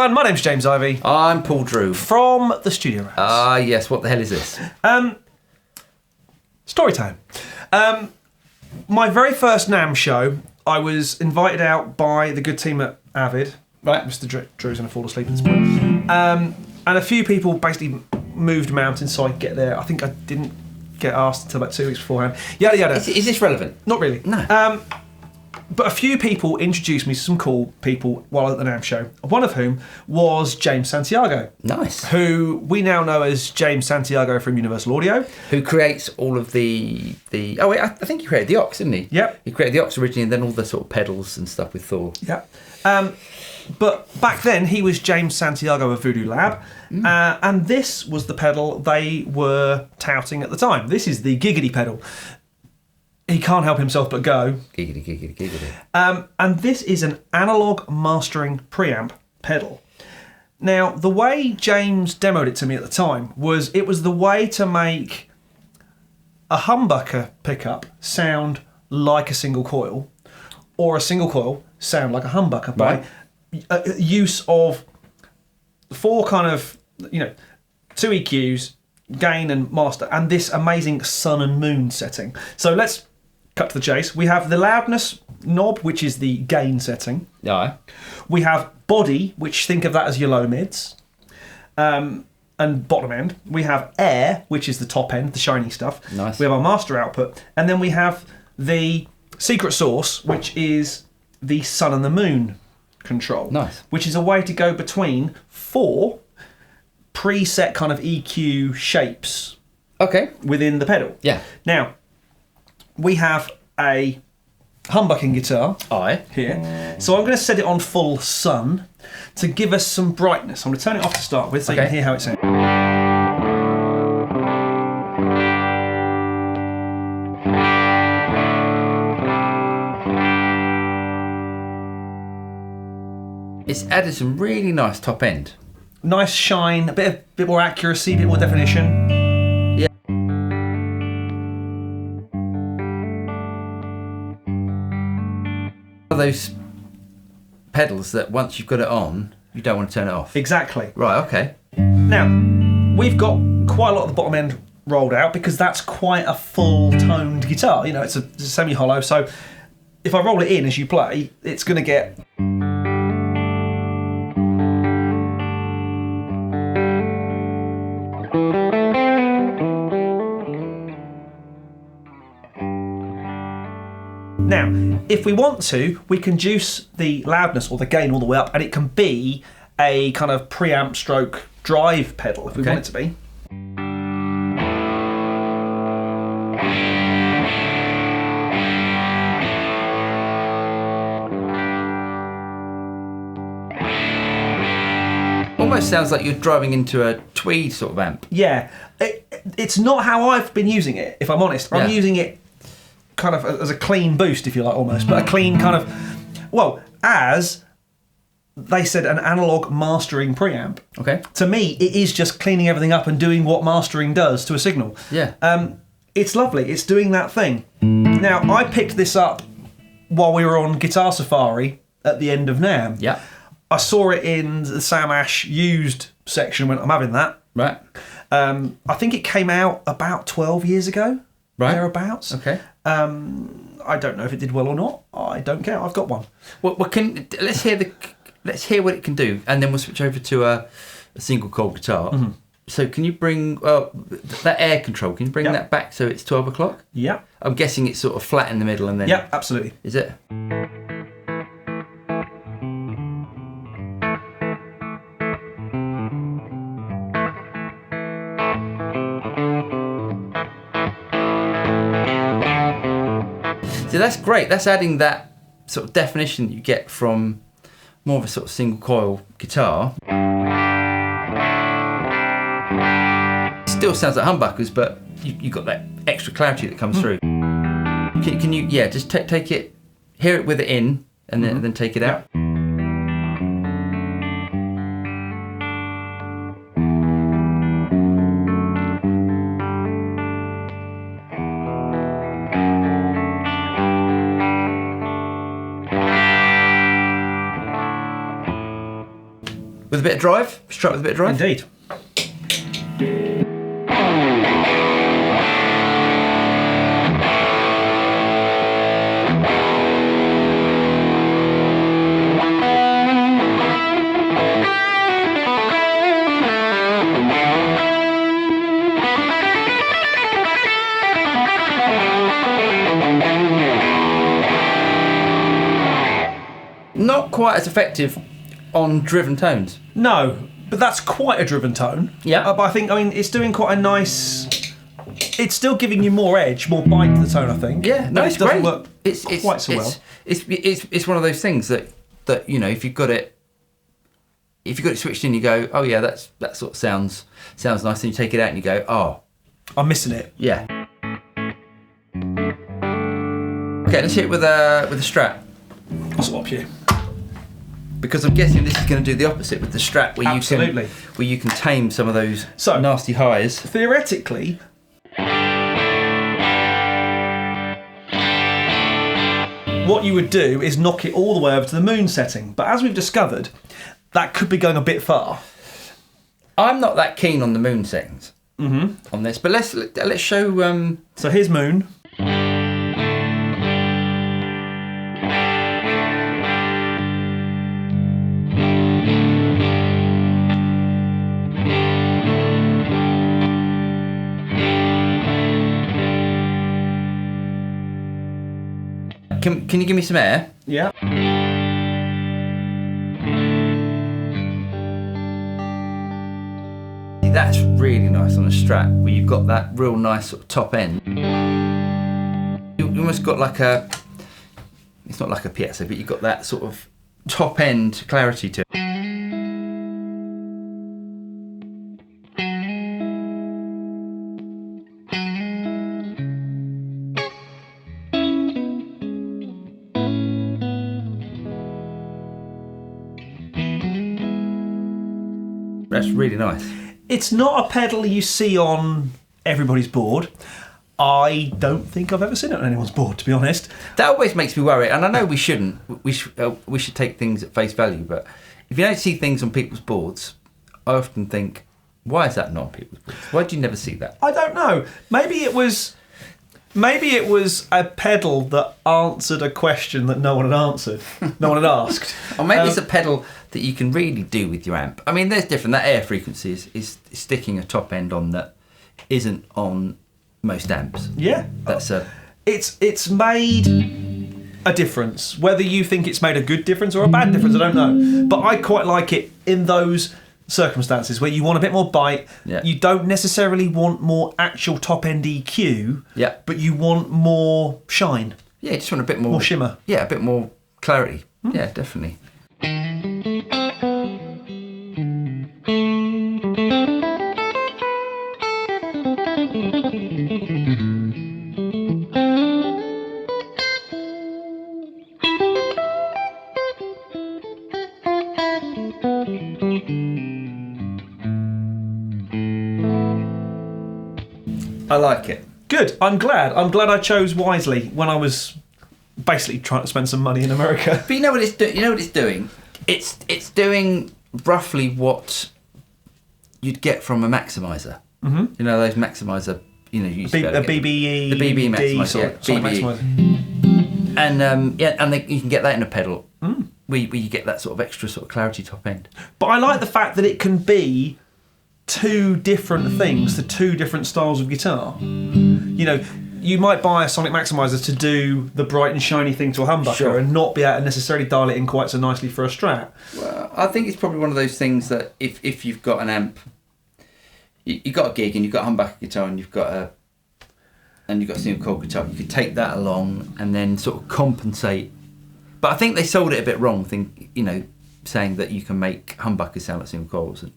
everyone, my name's James Ivey. I'm Paul Drew. From the Studio Labs. Ah, yes, what the hell is this? Story time. My very first NAMM show, I was invited out by the good team at Avid. Right. Mr. Drew's going to fall asleep at this point. And a few people basically moved mountains so I could get there. I think I didn't get asked until about 2 weeks beforehand. Yada, yada. Is this relevant? Not really. No. But a few people introduced me to some cool people while at the NAMM show, one of whom was James Santiago. Nice. Who we now know as James Santiago from Universal Audio. Who creates all of the... Oh, wait, I think he created the Ox, didn't he? Yep. He created the Ox originally and then all the sort of pedals and stuff with Thor. Yep. But back then, he was James Santiago of Voodoo Lab, and this was the pedal they were touting at the time. This is the Giggity pedal. He can't help himself but go. Giggity, giggity, giggity. And this is an analog mastering preamp pedal. Now, the way James demoed it to me at the time was it was the way to make a humbucker pickup sound like a single coil, or a single coil sound like a humbucker by use of four kind of, two EQs, gain and master, and this amazing sun and moon setting. So let's cut to the chase. We have the loudness knob, which is the gain setting. Yeah. We have body, which think of that as your low mids, and bottom end. We have air, which is the top end, the shiny stuff. Nice. We have our master output, and then we have the secret source, which is the sun and the moon control. Nice. Which is a way to go between four preset kind of EQ shapes. Okay. Within the pedal. Yeah. Now, we have a humbucking guitar here. So I'm going to set it on full sun to give us some brightness. I'm going to turn it off to start with so you can hear how it sounds. It's added some really nice top end. Nice shine, a bit more accuracy, a bit more definition. Yeah. Those pedals that once you've got it on, you don't want to turn it off. Exactly. Right, okay. Now, we've got quite a lot of the bottom end rolled out because that's quite a full-toned guitar. It's a semi-hollow, so if I roll it in as you play, it's going to get... Now, if we want to, we can juice the loudness or the gain all the way up, and it can be a kind of preamp stroke drive pedal if we want it to be. Almost sounds like you're driving into a tweed sort of amp. Yeah. It's not how I've been using it, if I'm honest. I'm using it kind of as a clean boost, if you like, almost, but a clean kind of, as they said, an analog mastering preamp. Okay. To me, it is just cleaning everything up and doing what mastering does to a signal. Yeah. It's lovely. It's doing that thing. Now, I picked this up while we were on Guitar Safari at the end of NAMM. Yeah. I saw it in the Sam Ash used section when I'm having that. Right. I think it came out about 12 years ago. Right. Thereabouts. Okay. I I don't know if it did well or not. I don't care. I've got one. Well, let's hear what it can do, and then we'll switch over to a single coil guitar. Mm-hmm. So can you bring that air control? Can you bring that back so it's 12 o'clock? Yeah. I'm guessing it's sort of flat in the middle, and then. Yeah, absolutely. Is it? So that's great. That's adding that sort of definition that you get from more of a sort of single coil guitar. It still sounds like humbuckers, but you got that extra clarity that comes through. Can you just take it, hear it with it in, and then take it out? With a bit of drive? Strut with a bit of drive? Indeed. Not quite as effective on driven tones. No, but that's quite a driven tone. Yeah. But I mean, it's doing quite a nice. It's still giving you more edge, more bite to the tone, I think. Yeah, no, it's it doesn't great. work quite so well. It's one of those things that if you've got it switched in, you go, oh yeah, that sort of sounds nice, and you take it out and you go, oh, I'm missing it. Yeah. Okay, let's hit it with a Strat. I'll swap you. Because I'm guessing this is going to do the opposite with the Strat, where you can tame some of those nasty highs. Theoretically, what you would do is knock it all the way over to the moon setting. But as we've discovered, that could be going a bit far. I'm not that keen on the moon settings on this, but let's show. So here's moon. Can you give me some air? Yeah. That's really nice on a Strat, where you've got that real nice sort of top end. You almost got like it's not like a piezo, but you've got that sort of top end clarity to it. That's really nice. It's not a pedal you see on everybody's board. I don't think I've ever seen it on anyone's board, to be honest. That always makes me worry, and I know we shouldn't. We should take things at face value, but if you don't see things on people's boards, I often think, why is that not on people's boards? Why do you never see that? I don't know. Maybe it was a pedal that answered a question that no one had answered. No one had asked. Or maybe it's a pedal that you can really do with your amp. I mean, there's different. That air frequency is sticking a top end on that isn't on most amps. Yeah. It's made a difference. Whether you think it's made a good difference or a bad difference, I don't know. But I quite like it in those circumstances where you want a bit more bite. Yeah. You don't necessarily want more actual top end EQ. Yeah. But you want more shine. Yeah, you just want a bit more shimmer. Yeah, a bit more clarity. Yeah, definitely. I like it. Good. I'm glad I chose wisely when I was basically trying to spend some money in America. But you know what it's doing? It's doing roughly what you'd get from a maximizer. Mm-hmm. You know those maximizer. You know, you BBE. the BBE maximizer. BBE. Yeah, and you can get that in a pedal. Where you get that sort of extra sort of clarity top end. But I like the fact that it can be two different things to two different styles of guitar. You know, you might buy a sonic maximizer to do the bright and shiny thing to a humbucker and not be able to necessarily dial it in quite so nicely for a Strat. Well, I think it's probably one of those things that if you've got an amp, you've got a gig and you've got a humbucker guitar and you've got a single coil guitar, you could take that along and then sort of compensate. But I think they sold it a bit wrong, saying that you can make humbuckers sound like single coils. And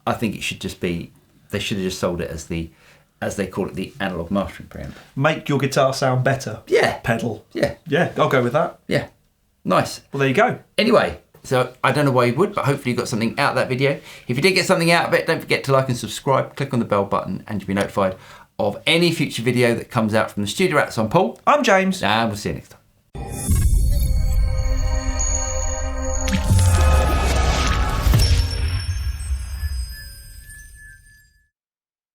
I think it should just be, they should have just sold it as as they call it, the analog mastering preamp. Make your guitar sound better. Yeah. Pedal. Yeah. Yeah, I'll go with that. Yeah. Nice. Well, there you go. Anyway, so I don't know why you would, but hopefully you got something out of that video. If you did get something out of it, don't forget to like and subscribe, click on the bell button, and you'll be notified of any future video that comes out from the studio. I'm Paul. I'm James. And we'll see you next time.